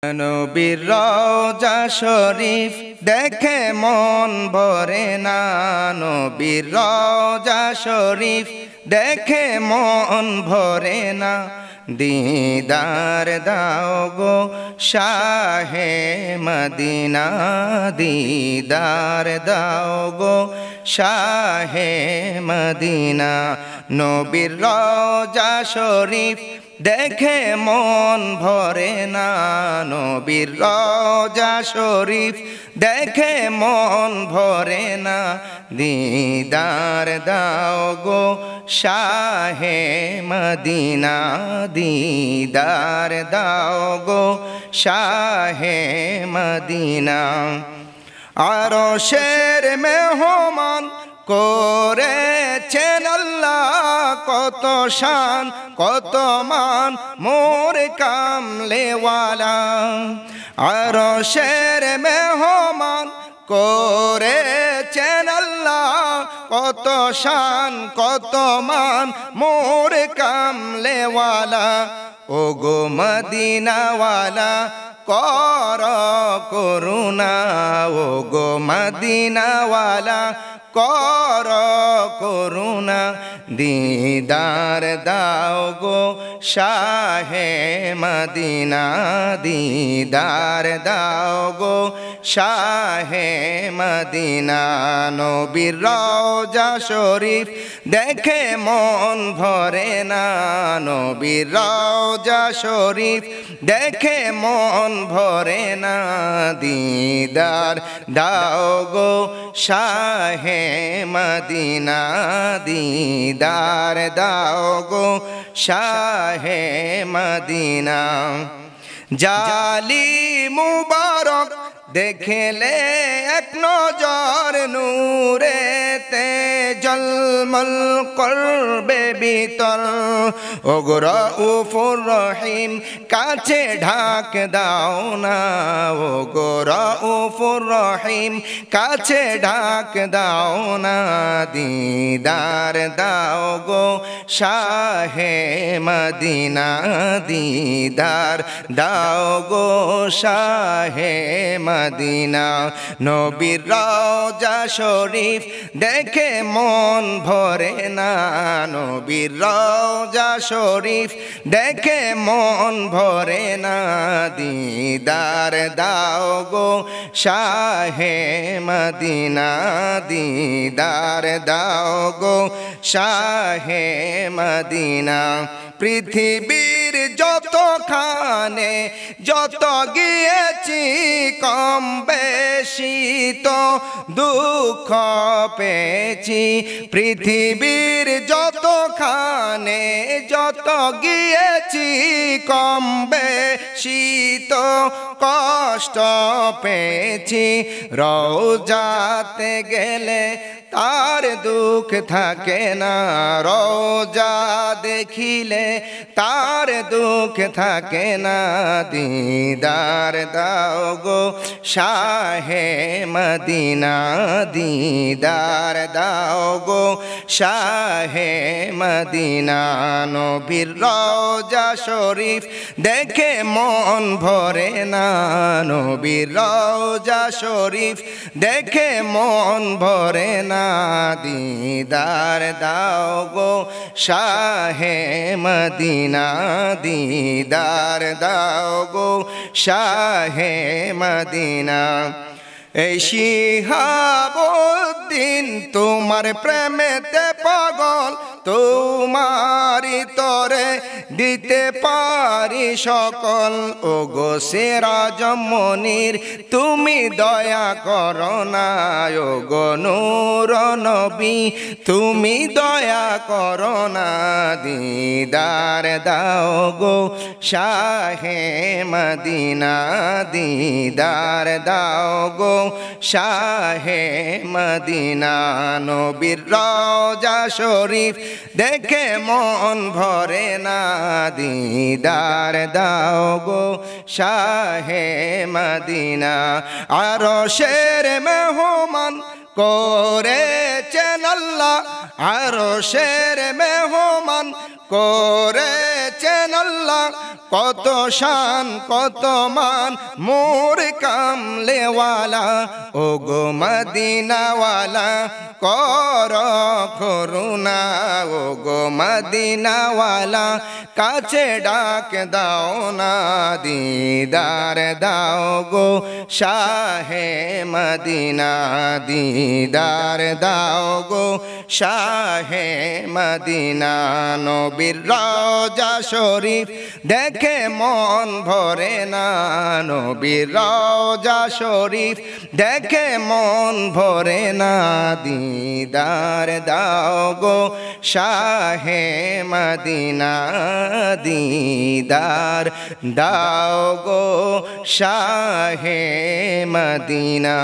নবীর রওজা শরীফ দেখে মন ভরে না, নবীর রওজা শরীফ দেখে মন ভরে না। দিদার দাও গো শাহে মদিনা, দিদার দাও গো শাহে মদিনা। নবীর রওজা শরীফ দেখে মন ভরে না, নবীর রওজা শরীফ দেখে মন ভরে না। দিদার দাও গো শাহে মদিনা, দিদার দাও গো শাহে মদিনা। আরশের মেহমান করেছেন আল্লাহ, কত শান কত মান মোর কামলেওয়ালা। আরশের মেহমান করেছেন আল্লাহ, কত শান কত মান মোর কামলেওয়ালা। ও গো মদিনাওয়ালা কর করুণা, ও গো মদিনাওয়ালা কর করুণা। দিদার দাও গো শাহে মদিনা, দিদার দাও গো শাহে মদিনা। নবীর রওজা শরীফ দেখে মন ভরে না, নবীর রওজা শরীফ দেখে মন ভরে না। দিদার দাও গো শাহে মদিনা, দিদার দাও গো শাহে মদিনা। জালি মুবারক দেখলে এক নজর নূরেতে জলমল করবে ভিতর। ও গো রউফুর রহিম কাছে ঢাক দাও না, ও গো রউফুর রহিম কাছে ঢাক দাও না। দিদার দাও গো শাহে মদিনা, দিদার দাও গো শাহে মদিনা। নবীর রওজা শরীফ দেখে মন ভরে না, নবীর রওজা শরীফ দেখে মন ভরে না। দিদার দাও গো শাহে মদিনা, দিদার দাও গো শাহে মদিনা। পৃথিবীর যতখানে যত গিয়েছি কম বেশি তো দুঃখ পেয়েছি। পৃথিবীর যতখানে যত গিয়েছি কম বেশি তো কষ্ট পেয়েছি। রওজাতে গেলে তার দুঃখ থাকে না, রওজা দেখিলে তার দুঃখ থাকে না। দিদার দাও গো শাহে মদিনা, দিদার দাও গো শাহে মদিনা। নবীর রওজা শরীফ দেখে মন ভরে না, নবীর রওজা শরীফ দেখে মন ভরে না। দিদার দাও গো শাহে মদিনা, দিদার দাও গো শাহে মদিনা। এই শিহাবুদ্দিন তোমার প্রেমেতে পাগল, তোমারি তরে দিতে পারি সকল। ও গো সিরাজ মনির তুমি দয়া করো না, ও গো নূর নবী তুমি দয়া করো না। দিদার দাও গো শাহে মদিনা, দিদার দাও গো শাহে মদিনা। নবীর রওজা শরীফ দেখে মন ভরে না, দিদার দাও গো শাহে মদিনা। আরশের মেহমান করেছেন আল্লাহ, আরশের মেহমান করে দিয়েছেন আল্লাহ কত শান কত মান মোর কামলেওয়ালা ও গো মদিনাওয়ালা কর করুণা ও গো মদিনাওয়ালা কাছে ডাক দাও না দিদার দাও গো শাহে মদিনা দিদার দাও গো শাহে মদিনা নবীর রওজা শরীফ দেখে মন ভরে না নবীর রওজা শরীফ দেখে মন ভরে না দিদার দাও গো শাহে মদিনা দিদার দাও গো শাহে মদিনা।